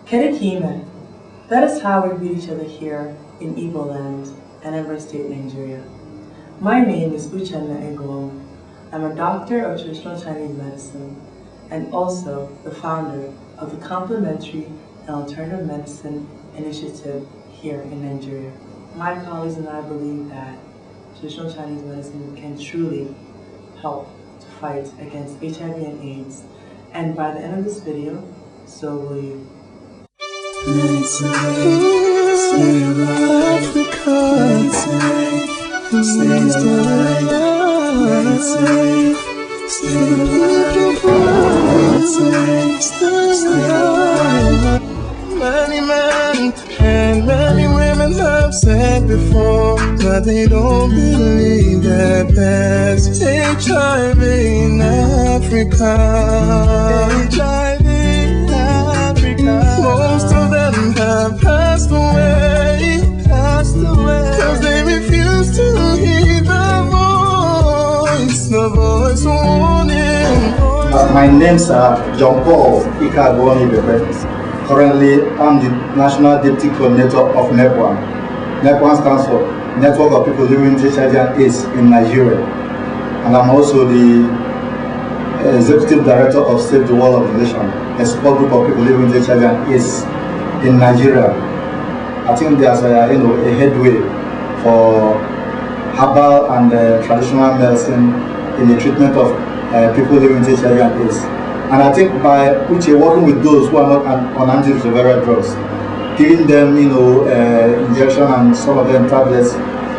Kedekime. That is how we greet each other here in Igbo land, Anambra State, Nigeria. My name is Uchenna Egom. I'm a doctor of traditional Chinese medicine and also the founder of the Complementary and Alternative Medicine Initiative here in Nigeria. My colleagues and I believe that traditional Chinese medicine can truly help to fight against HIV and AIDS, and by the end of this video, so will you. Let's stay alive, because stay alive, stay alive. Many and many women have said before that they don't believe that there's HIV in Africa. HIV in Africa. Most of them have passed away, cause they refuse to hear the voice warning. My name's John Paul Ikagwoni. Currently, I'm the National Deputy Coordinator of NEPWAN. NEPWAN stands for Network of People Living with HIV and AIDS in Nigeria. And I'm also the Executive Director of Save the World Organization, a support group of people living with HIV and AIDS in Nigeria. I think there's a headway for herbal and traditional medicine in the treatment of people living with HIV and AIDS. And I think by working with those who are not on antiretroviral drugs, giving them, injection and some of them tablets,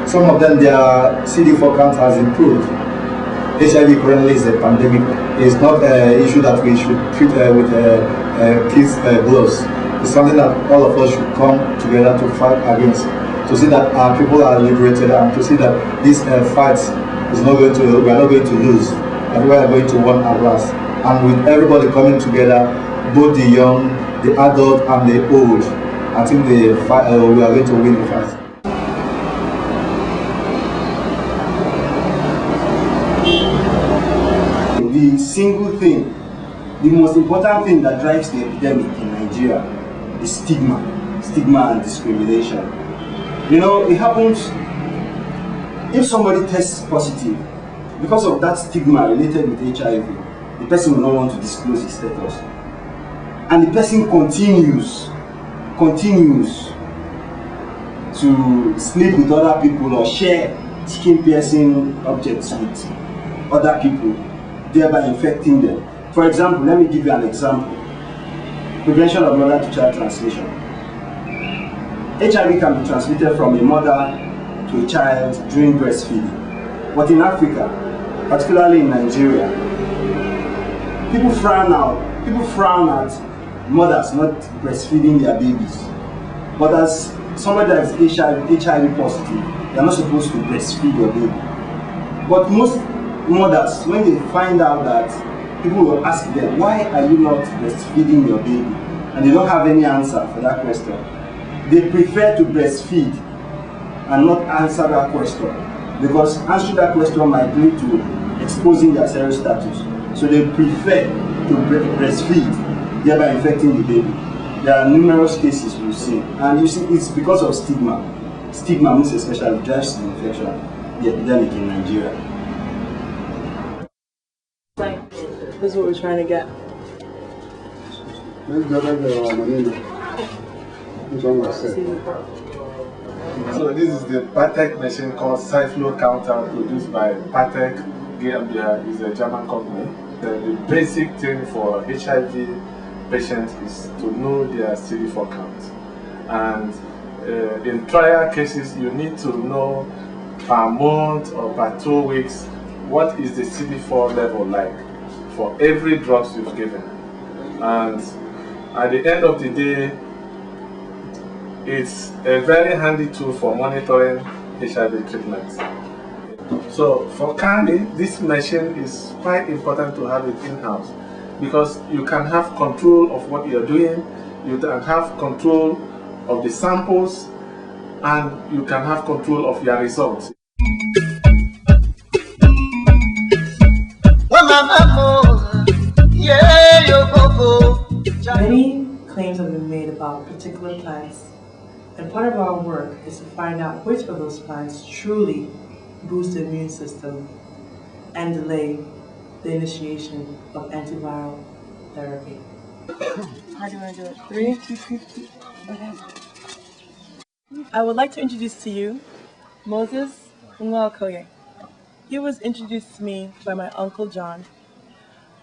some of them their CD4 count has improved. HIV currently is a pandemic. It's not an issue that we should treat with kids' gloves. It's something that all of us should come together to fight against, to see that our people are liberated, and to see that this fight is not going to, we are not going to lose, and we are going to win at last. And with everybody coming together, both the young, the adult, and the old, I think the fight, we are going to win the fight. The single thing, the most important thing that drives the epidemic in Nigeria is stigma and discrimination. It happens if somebody tests positive, because of that stigma related with HIV, the person will not want to disclose his status, and the person continues to sleep with other people or share skin-piercing objects with other people, thereby infecting them. For example, let me give you an example. Prevention of mother-to-child transmission. HIV can be transmitted from a mother to a child during breastfeeding. But in Africa, particularly in Nigeria, people frown at mothers not breastfeeding their babies. But as somebody that is HIV positive, they are not supposed to breastfeed your baby. But most mothers, when they find out that people will ask them, why are you not breastfeeding your baby? And they don't have any answer for that question. They prefer to breastfeed and not answer that question, because answering that question might lead to exposing their serious status. So they prefer to breastfeed, thereby infecting the baby. There are numerous cases we've seen, and you see it's because of stigma. Stigma, most especially, drives the infection, the epidemic in Nigeria. This is what we're trying to get. So this is the Patek machine called Cyflow Counter, produced by Patek GmbH. Is a German company. The basic thing for HIV patients is to know their CD4 count. And in trial cases, you need to know per month or per 2 weeks what is the CD4 level like for every drug you've given. And at the end of the day, it's a very handy tool for monitoring HIV treatment. So for CAMI, this machine is quite important to have it in-house, because you can have control of what you're doing, you can have control of the samples, and you can have control of your results. Many claims have been made about particular plants, and part of our work is to find out which of those plants truly boost the immune system and delay the initiation of antiviral therapy. How do you want to do it? 3, 2, 2. Okay. I would like to introduce to you Moses Nwaokoye. He was introduced to me by my Uncle John.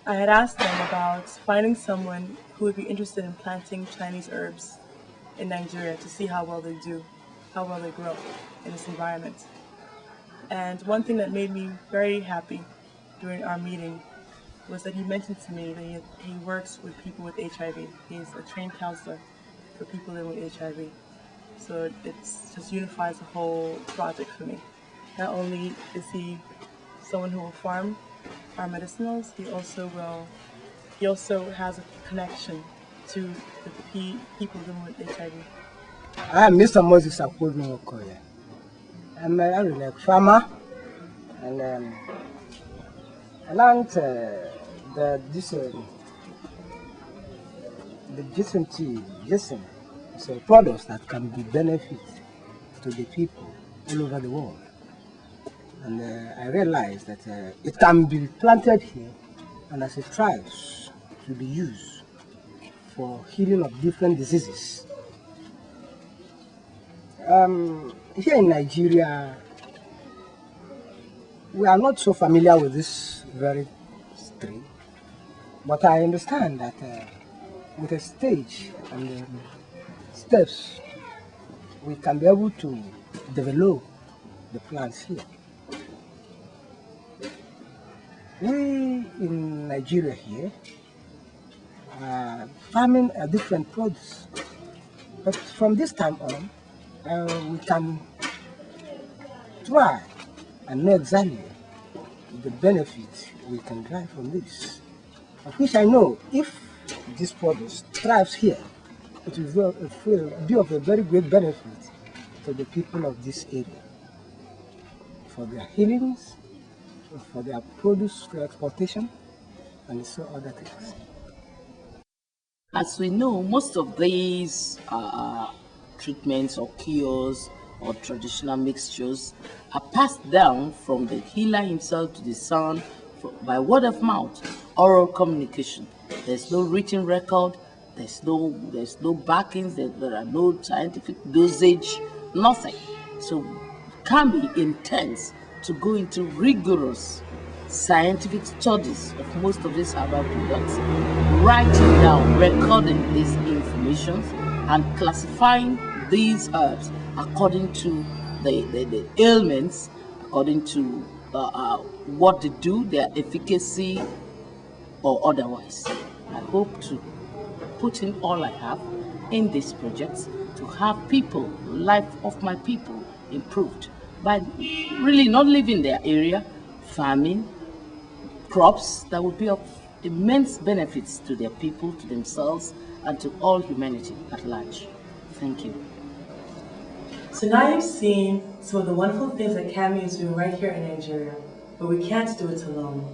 I had asked him about finding someone who would be interested in planting Chinese herbs in Nigeria to see how well they do, how well they grow in this environment. And one thing that made me very happy during our meeting was that he mentioned to me that he works with people with HIV. He's a trained counselor for people living with HIV. So it just unifies the whole project for me. Not only is he someone who will farm our medicinals, he also has a connection to the people living with HIV. I am Mr. Moses Nwaokoye. I'm a farmer, and along the ginseng tea, ginseng is a product that can be benefit to the people all over the world. And I realized that it can be planted here and as a trial to be used for healing of different diseases. Here in Nigeria, we are not so familiar with this very tree, but I understand that with a stage and steps, we can be able to develop the plants here. We in Nigeria here are farming a different produce, but from this time on, we can try and know exactly the benefit we can derive from this. Of which I know if this produce thrives here, it will be of a very great benefit to the people of this area for their healings, for their produce for exportation, and so other things. As we know, most of these treatments or cures or traditional mixtures are passed down from the healer himself to the son by word of mouth, oral communication. There's no written record, there's no backings, there are no scientific dosage, nothing. So CAMI intends to go into rigorous scientific studies of most of these herbal products, writing down, recording these information, and classifying these herbs according to the ailments, according to what they do, their efficacy, or otherwise. I hope to put in all I have in this project to have people, life of my people, improved by really not living their area, farming crops that would be of immense benefits to their people, to themselves, and to all humanity at large. Thank you. So now you've seen some of the wonderful things that CAMI is doing right here in Nigeria, but we can't do it alone.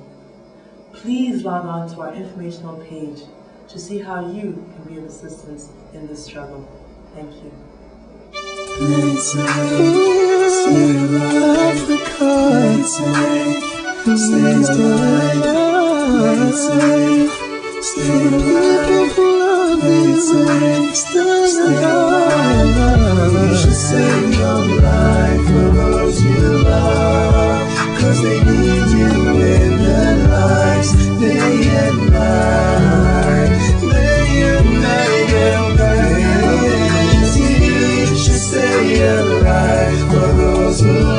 Please log on to our informational page to see how you can be of assistance in this struggle. Thank you. Stay alive, you should save your life for those you love, 'cause they need you in their lives, day and night, day and night, and night. You should stay alive for those who